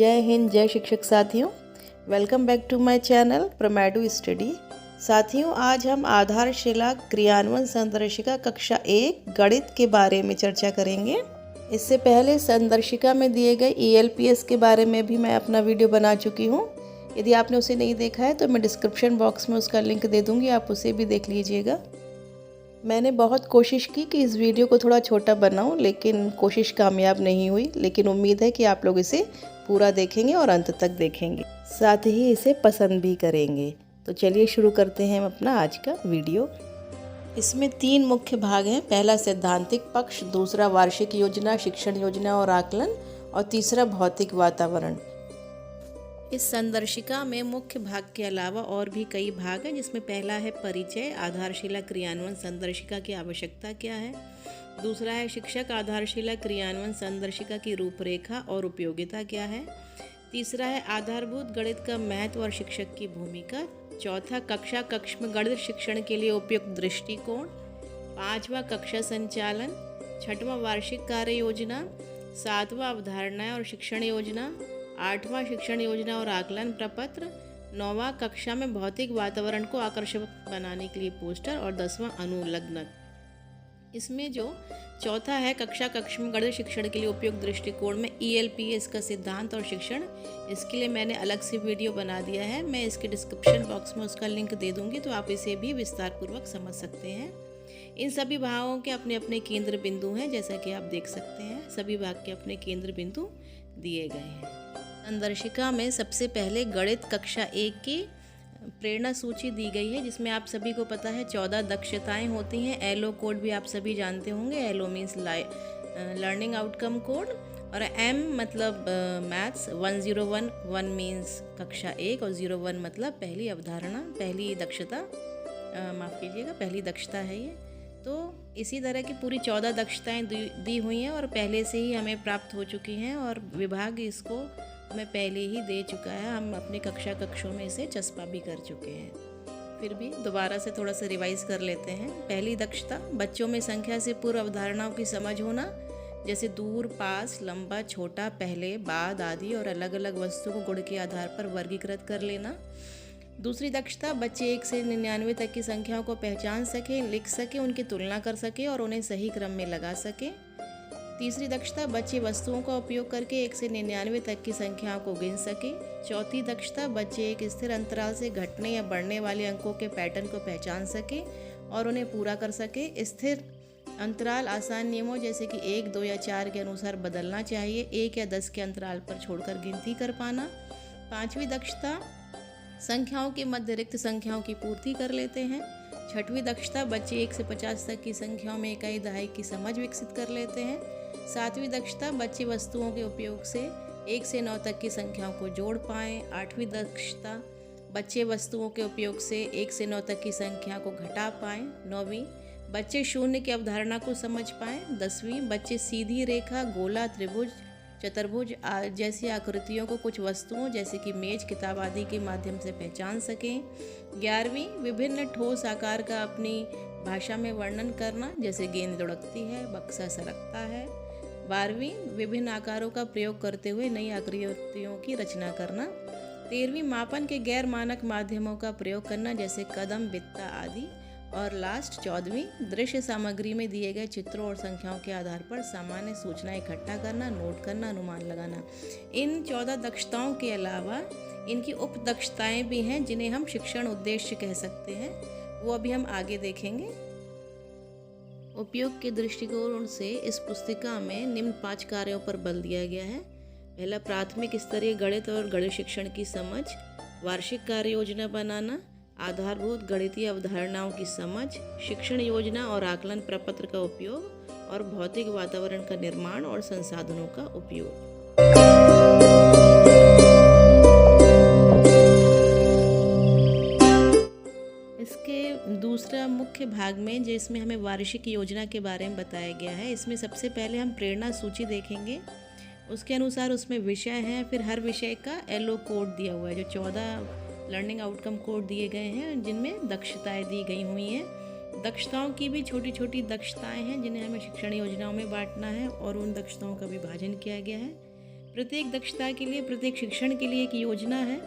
जय हिंद, जय शिक्षक साथियों। Welcome back to my channel प्रमैडू स्टडी। साथियों, आज हम आधारशिला क्रियान्वयन संदर्शिका कक्षा 1 गणित के बारे में चर्चा करेंगे। इससे पहले संदर्शिका में दिए गए ELPS के बारे में भी मैं अपना वीडियो बना चुकी हूँ। यदि आपने उसे नहीं देखा है तो मैं डिस्क्रिप्शन बॉक्स में उसका लिंक दे दूँगी, आप उसे भी देख लीजिएगा। मैंने बहुत कोशिश की कि इस वीडियो को थोड़ा छोटा बनाऊं, लेकिन कोशिश कामयाब नहीं हुई। लेकिन उम्मीद है कि आप लोग इसे पूरा देखेंगे और अंत तक देखेंगे, साथ ही इसे पसंद भी करेंगे। तो चलिए शुरू करते हैं अपना आज का वीडियो। इसमें 3 मुख्य भाग हैं। पहला सैद्धांतिक पक्ष, दूसरा वार्षिक योजना, शिक्षण योजना और आकलन, और तीसरा भौतिक वातावरण। इस संदर्शिका में मुख्य भाग के अलावा और भी कई भाग हैं, जिसमें पहला है परिचय, आधारशिला क्रियान्वयन संदर्शिका की आवश्यकता क्या है। दूसरा है शिक्षक आधारशिला क्रियान्वयन संदर्शिका की रूपरेखा और उपयोगिता क्या है। तीसरा है आधारभूत गणित का महत्व और शिक्षक की भूमिका। चौथा कक्ष में गणित शिक्षण के लिए उपयुक्त दृष्टिकोण। पांचवा कक्षा संचालन। छठवां वार्षिक कार्य योजना। सातवां अवधारणाएं और शिक्षण योजना। आठवां शिक्षण योजना और आकलन प्रपत्र। 9वां कक्षा में भौतिक वातावरण को आकर्षक बनाने के लिए पोस्टर, और 10वां अनुलग्नक। इसमें जो चौथा है कक्ष में गणित शिक्षण के लिए उपयुक्त दृष्टिकोण में ELPS का सिद्धांत और शिक्षण, इसके लिए मैंने अलग से वीडियो बना दिया है। मैं इसके डिस्क्रिप्शन बॉक्स में उसका लिंक दे दूंगी, तो आप इसे भी विस्तार पूर्वक समझ सकते हैं। इन सभी भागों के अपने अपने केंद्र बिंदु हैं, जैसा कि आप देख सकते हैं। सभी भाग के अपने केंद्र बिंदु दिए गए हैं। संदर्शिका में सबसे पहले गणित कक्षा 1 की प्रेरणा सूची दी गई है, जिसमें आप सभी को पता है 14 दक्षताएं होती हैं। LO कोड भी आप सभी जानते होंगे। LO means learning outcome code, और M मतलब मैथ्स। 101 1 मीन्स कक्षा 1, और 01 मतलब पहली अवधारणा, पहली दक्षता, माफ़ कीजिएगा, पहली दक्षता है ये। तो इसी तरह की पूरी 14 दक्षताएं दी हुई हैं, और पहले से ही हमें प्राप्त हो चुकी हैं, और विभाग इसको हमें पहले ही दे चुका है। हम अपने कक्षों में इसे चस्पा भी कर चुके हैं। फिर भी दोबारा से थोड़ा सा रिवाइज कर लेते हैं। पहली दक्षता, बच्चों में संख्या से पूर्व अवधारणाओं की समझ होना, जैसे दूर, पास, लंबा, छोटा, पहले, बाद आदि, और अलग अलग वस्तुओं को गुण के आधार पर वर्गीकृत कर लेना। दूसरी दक्षता, बच्चे 1 से 99 तक की संख्याओं को पहचान सकें, लिख सकें, उनकी तुलना कर सकें और उन्हें सही क्रम में लगा सकें। तीसरी दक्षता, बच्चे वस्तुओं का उपयोग करके 1 से 99 तक की संख्याओं को गिन सकें। चौथी दक्षता, बच्चे एक स्थिर अंतराल से घटने या बढ़ने वाले अंकों के पैटर्न को पहचान सकें और उन्हें पूरा कर सकें। स्थिर अंतराल आसान नियमों जैसे कि 1, 2 या 4 के अनुसार बदलना चाहिए। 1 या 10 के अंतराल पर छोड़कर गिनती कर पाना। पांचवी दक्षता, संख्याओं के मध्य रिक्त संख्याओं की पूर्ति कर लेते हैं। छठवीं दक्षता, बच्चे 1 से 50 तक की संख्याओं में इकाई दहाई की समझ विकसित कर लेते हैं। सातवीं दक्षता, बच्चे वस्तुओं के उपयोग से 1 से 9 तक की संख्याओं को जोड़ पाएँ। आठवीं दक्षता, बच्चे वस्तुओं के उपयोग से 1 से 9 तक की संख्या को घटा पाएँ। नौवीं, बच्चे शून्य की अवधारणा को समझ पाएँ। 10वीं, बच्चे सीधी रेखा, गोला, त्रिभुज, चतुर्भुज जैसी आकृतियों को कुछ वस्तुओं जैसे कि मेज, किताब आदि के माध्यम से पहचान सकें। 11वीं, विभिन्न ठोस आकार का अपनी भाषा में वर्णन करना, जैसे गेंद लुढ़कती है, बक्सा सरकता है। 12वीं, विभिन्न आकारों का प्रयोग करते हुए नई आकृतियों की रचना करना। 13वीं, मापन के गैर मानक माध्यमों का प्रयोग करना, जैसे कदम, बित्ता आदि। और लास्ट 14वीं, दृश्य सामग्री में दिए गए चित्रों और संख्याओं के आधार पर सामान्य सूचना इकट्ठा करना, नोट करना, अनुमान लगाना। इन 14 दक्षताओं के अलावा इनकी उप दक्षताएं भी हैं, जिन्हें हम शिक्षण उद्देश्य कह सकते हैं। वो अभी हम आगे देखेंगे। उपयोग के दृष्टिकोण से इस पुस्तिका में निम्न 5 कार्यों पर बल दिया गया है। पहला, प्राथमिक स्तरीय गणित और गणित शिक्षण की समझ। वार्षिक कार्य योजना बनाना। आधारभूत गणितीय अवधारणाओं की समझ। शिक्षण योजना और आकलन प्रपत्र का उपयोग, और भौतिक वातावरण का निर्माण और संसाधनों का उपयोग। दूसरा मुख्य भाग में, जिसमें हमें वार्षिक योजना के बारे में बताया गया है, इसमें सबसे पहले हम प्रेरणा सूची देखेंगे। उसके अनुसार उसमें विषय हैं, फिर हर विषय का LO कोड दिया हुआ है, जो 14 लर्निंग आउटकम कोड दिए गए हैं, जिनमें दक्षताएं दी गई हुई हैं। दक्षताओं की भी छोटी छोटी दक्षताएं हैं, जिन्हें हमें शिक्षण योजनाओं में बांटना है, और उन दक्षताओं का विभाजन किया गया है। प्रत्येक दक्षता के लिए, प्रत्येक शिक्षण के लिए एक योजना है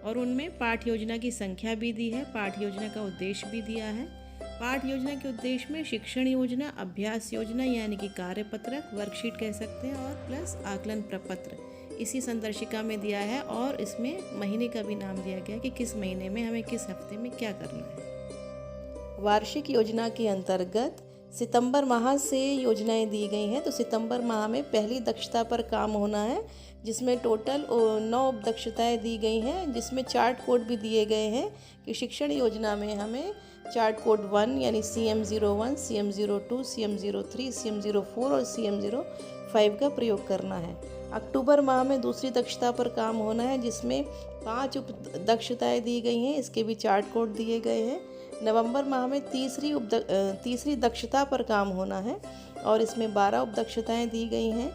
और उनमें पाठ योजना की संख्या भी दी है, पाठ योजना का उद्देश्य भी दिया है। पाठ योजना के उद्देश्य में शिक्षण योजना, अभ्यास योजना यानी कि कार्यपत्रक, वर्कशीट कह सकते हैं, और प्लस आकलन प्रपत्र इसी संदर्शिका में दिया है और इसमें महीने का भी नाम दिया गया कि किस महीने में हमें किस हफ्ते में क्या करना है। वार्षिक योजना के अंतर्गत सितंबर माह से योजनाएं दी गई हैं। तो सितंबर माह में पहली दक्षता पर काम होना है, जिसमें टोटल 9 उपदक्षताएँ दी गई हैं, जिसमें चार्ट कोड भी दिए गए हैं कि शिक्षण योजना में हमें चार्ट कोड 1 यानी CM01, CM02, CM03, CM04 और CM05 का प्रयोग करना है। अक्टूबर माह में दूसरी दक्षता पर काम होना है, जिसमें 5 उपदक्षताएँ दी गई हैं, इसके भी चार्ट कोड दिए गए हैं। नवंबर माह में तीसरी दक्षता पर काम होना है और इसमें 12 उपदक्षताएँ दी गई हैं।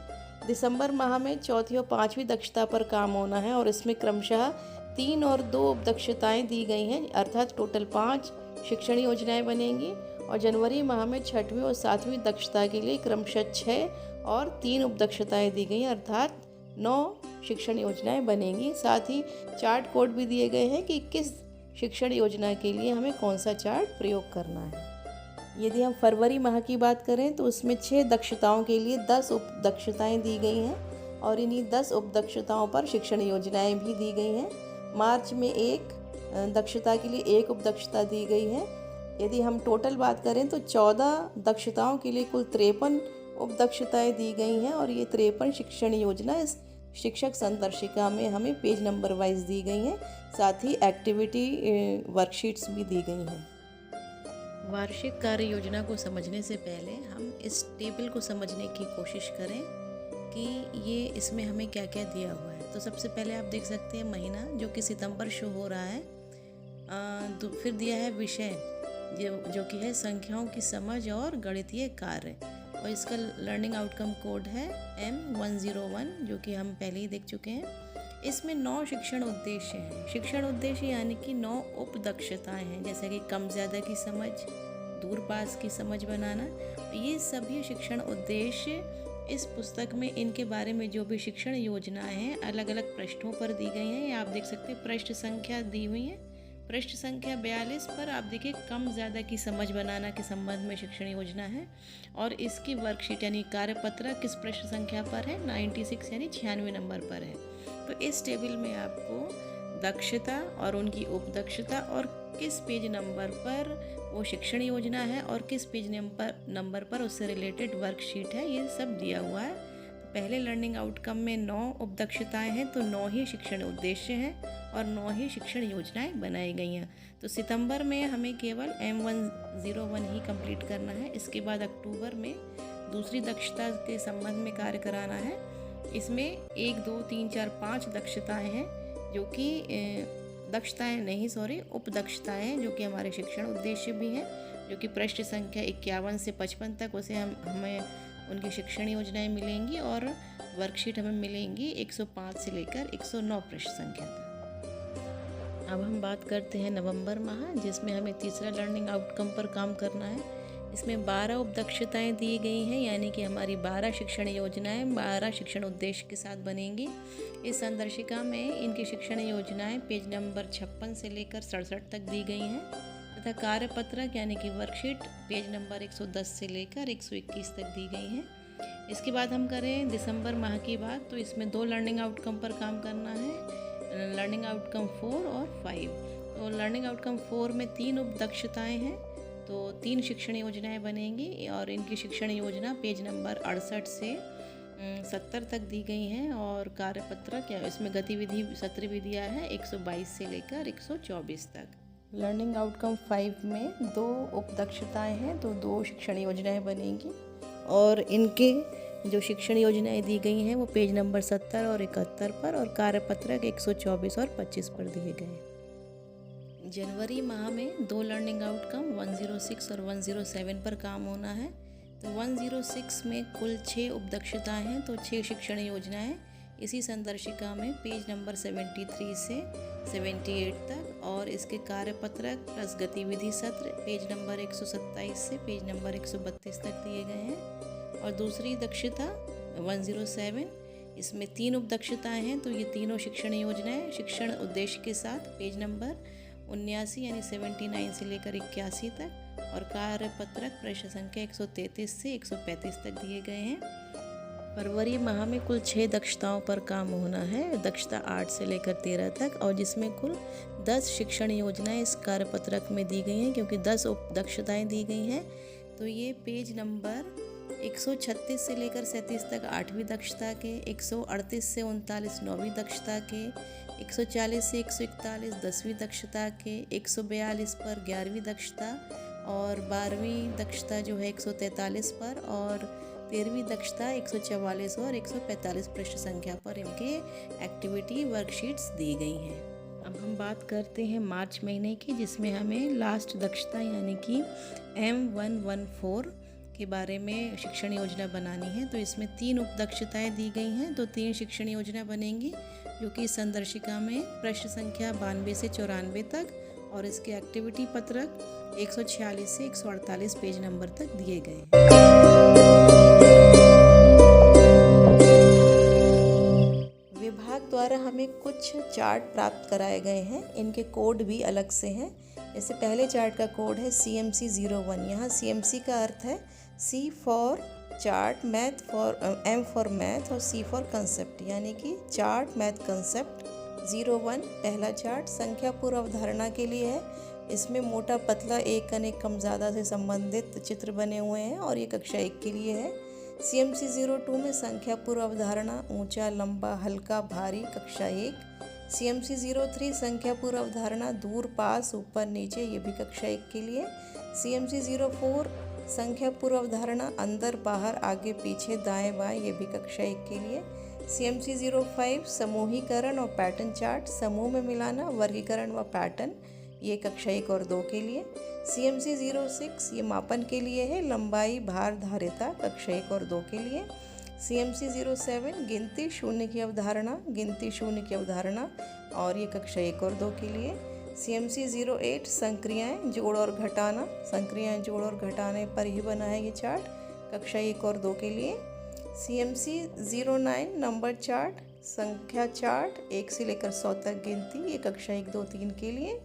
दिसंबर माह में चौथी और 5वीं दक्षता पर काम होना है और इसमें क्रमशः 3 और 2 उपदक्षताएँ दी गई हैं, अर्थात टोटल 5 शिक्षण योजनाएं बनेंगी। और जनवरी माह में 6वीं और 7वीं दक्षता के लिए क्रमशः 6 और 3 उपदक्षताएँ दी गई हैं, अर्थात 9 शिक्षण योजनाएं बनेंगी। साथ ही चार्ट कोड भी दिए गए हैं कि किस शिक्षण योजना के लिए हमें कौन सा चार्ट प्रयोग करना है। यदि हम फरवरी माह की बात करें तो उसमें 6 दक्षताओं के लिए 10 उपदक्षताएँ दी गई हैं और इन्हीं 10 उपदक्षताओं पर शिक्षण योजनाएं भी दी गई हैं। मार्च में 1 दक्षता के लिए 1 उपदक्षता दी गई है। यदि हम टोटल बात करें तो 14 दक्षताओं के लिए कुल 53 उपदक्षताएँ दी गई हैं और ये 53 शिक्षण योजना इस शिक्षक संदर्शिका में हमें पेज नंबर वाइज दी गई हैं। साथ ही एक्टिविटी वर्कशीट्स भी दी गई हैं। वार्षिक कार्य योजना को समझने से पहले हम इस टेबल को समझने की कोशिश करें कि ये इसमें हमें क्या क्या दिया हुआ है। तो सबसे पहले आप देख सकते हैं महीना, जो कि सितंबर शो हो रहा है। फिर दिया है विषय, जो कि है संख्याओं की समझ और गणितीय कार्य, और इसका लर्निंग आउटकम कोड है M101, जो कि हम पहले ही देख चुके हैं। इसमें 9 शिक्षण उद्देश्य हैं। शिक्षण उद्देश्य यानी कि 9 उपदक्षताएं हैं, जैसे कि कम ज़्यादा की समझ, दूर पास की समझ बनाना। ये सभी शिक्षण उद्देश्य इस पुस्तक में, इनके बारे में जो भी शिक्षण योजनाएं हैं अलग अलग पृष्ठों पर दी गई हैं। ये आप देख सकते हैं पृष्ठ संख्या दी हुई है। पृष्ठ संख्या 42 पर आप देखिए कम ज़्यादा की समझ बनाना के संबंध में शिक्षण योजना है और इसकी वर्कशीट यानी कार्यपत्रक किस पृष्ठ संख्या पर है, 96 यानी 96 नंबर पर है। तो इस टेबल में आपको दक्षता और उनकी उपदक्षता और किस पेज नंबर पर वो शिक्षण योजना है और किस पेज नंबर पर उससे रिलेटेड वर्कशीट है, ये सब दिया हुआ है। तो पहले लर्निंग आउटकम में 9 उपदक्षताएं हैं, तो 9 ही शिक्षण उद्देश्य हैं और 9 ही शिक्षण योजनाएं बनाई गई हैं। तो सितंबर में हमें केवल M101 ही कंप्लीट करना है। इसके बाद अक्टूबर में दूसरी दक्षता के संबंध में कार्य कराना है। इसमें 1, 2, 3, 4, 5 दक्षताएं हैं, जो कि उपदक्षताएं जो कि हमारे शिक्षण उद्देश्य भी हैं, जो कि पृष्ठ संख्या 51 से 55 तक उसे हमें उनकी शिक्षण योजनाएं मिलेंगी और वर्कशीट हमें मिलेंगी 105 से लेकर 109 पृष्ठ संख्या तक। अब हम बात करते हैं नवंबर माह, जिसमें हमें तीसरा लर्निंग आउटकम पर काम करना है। इसमें 12 उपदक्षताएं दी गई हैं, यानी कि हमारी 12 शिक्षण योजनाएं 12 शिक्षण उद्देश्य के साथ बनेंगी। इस संदर्शिका में इनकी शिक्षण योजनाएं पेज नंबर 56 से लेकर 67 तक दी गई हैं तथा कार्यपत्रक यानी कि वर्कशीट पेज नंबर 110 से लेकर 121 तक दी गई हैं। इसके बाद हम करें दिसंबर माह की बात, तो इसमें 2 लर्निंग आउटकम पर काम करना है, लर्निंग आउटकम 4 और 5। तो लर्निंग आउटकम 4 में 3 उपदक्षताएँ हैं, तो 3 शिक्षण योजनाएं बनेंगी और इनकी शिक्षण योजना पेज नंबर 68 से 70 तक दी गई हैं और कार्यपत्रक या इसमें गतिविधि सत्र भी दिया है 122 से लेकर 124 तक। लर्निंग आउटकम 5 में 2 उपदक्षताएं हैं, तो 2 शिक्षण योजनाएं बनेंगी और इनके जो शिक्षण योजनाएं दी गई हैं वो पेज नंबर 70 और 71 पर और कार्यपत्रक 124 और 25 पर दिए गए। जनवरी माह में 2 लर्निंग आउटकम 106 और 107 पर काम होना है। तो 106 में कुल 6 उपदक्षताएं हैं, तो 6 शिक्षण योजनाएं इसी संदर्शिका में पेज नंबर 73 से 78 तक और इसके कार्यपत्रक प्लस गतिविधि सत्र पेज नंबर 127 से पेज नंबर 132 तक दिए गए हैं। और दूसरी दक्षता 107 इसमें 3 उपदक्षताएं हैं, तो ये तीनों शिक्षण योजनाएं शिक्षण उद्देश्य के साथ पेज नंबर 79 यानी 79 से लेकर 81 तक और कार्यपत्रक प्रश्न संख्या 133 से 135 तक दिए गए हैं। फरवरी माह में कुल 6 दक्षताओं पर काम होना है, दक्षता 8 से लेकर 13 तक, और जिसमें कुल 10 शिक्षण योजनाएं इस कार्यपत्रक में दी गई हैं, क्योंकि 10 उपदक्षताएं दी गई हैं। तो ये पेज नंबर 136 से लेकर 37 तक 8वीं दक्षता के, 138 से 39 9वीं दक्षता के, 140 से 141 10वीं दक्षता के, 142 पर 11वीं दक्षता और 12वीं दक्षता जो है 143 पर और 13वीं दक्षता 144 और 145 पृष्ठ संख्या पर इनके एक्टिविटी वर्कशीट्स दी गई हैं। अब हम बात करते हैं मार्च महीने की, जिसमें हमें लास्ट दक्षता यानी कि M114 के बारे में शिक्षण योजना बनानी है। तो इसमें 3 उपदक्षताएं दी गई हैं, तो 3 शिक्षण योजना बनेंगी, जो कि संदर्शिका में प्रश्न संख्या 92 से 94 तक और इसके एक्टिविटी पत्रक 146 से 148 पेज नंबर तक दिए गए हैं। विभाग द्वारा हमें कुछ चार्ट प्राप्त कराए गए हैं, इनके कोड भी अलग से हैं। जैसे पहले चार्ट का कोड है CMC 01। यहाँ CMC का अर्थ है C for chart, math for M for math और C फॉर कंसेप्ट, यानी कि चार्ट मैथ कंसेप्ट 01 पहला चार्ट संख्या पूर्व अवधारणा के लिए है। इसमें मोटा पतला एक अनेक कम ज़्यादा से संबंधित चित्र बने हुए हैं और ये कक्षा 1 के लिए है। CMC 02 में संख्या पूर्व अवधारणा ऊंचा लंबा हल्का भारी कक्षा 1। CMC 03 संख्या पूर्व अवधारणा दूर पास ऊपर नीचे, ये भी कक्षा 1 के लिए। CMC 04 संख्या पूर्व अवधारणा अंदर बाहर आगे पीछे दाएं बाएं, ये भी कक्षा 1 के लिए। CMC 05 समूहीकरण और पैटर्न चार्ट, समूह में मिलाना वर्गीकरण व पैटर्न, ये कक्षा 1 और 2 के लिए। CMC 06 ये मापन के लिए है, लंबाई भार धारिता, कक्षा 1 और 2 के लिए। CMC 07 गिनती शून्य की अवधारणा, गिनती शून्य की अवधारणा और ये कक्षा 1 और 2 के लिए। CMC 08 संक्रियाएं जोड़ और घटाना, संक्रियाएं जोड़ और घटाने पर ही बना है ये चार्ट, कक्षा 1 और 2 के लिए। CMC 09 नंबर चार्ट, संख्या चार्ट 1 से लेकर 100 तक गिनती, ये कक्षा 1 2 3 के लिए।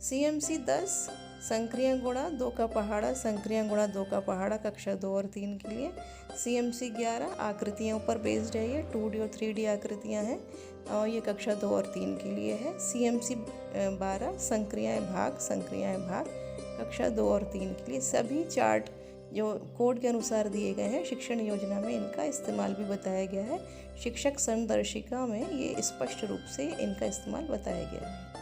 CMC 10 संक्रिया गुणा 2 का पहाड़ा, संक्रिया गुणा 2 का पहाड़ा, कक्षा 2 और 3 के लिए। CMC 11 आकृतियों पर बेस्ड है, ये 2D और 3D आकृतियां हैं और ये कक्षा 2 और 3 के लिए है। CMC 12 संक्रियाएं भाग, संक्रियाएं भाग, कक्षा 2 और 3 के लिए। सभी चार्ट जो कोड के अनुसार दिए गए हैं शिक्षण योजना में इनका इस्तेमाल भी बताया गया है। शिक्षक संदर्शिका में ये स्पष्ट रूप से इनका इस्तेमाल बताया गया है।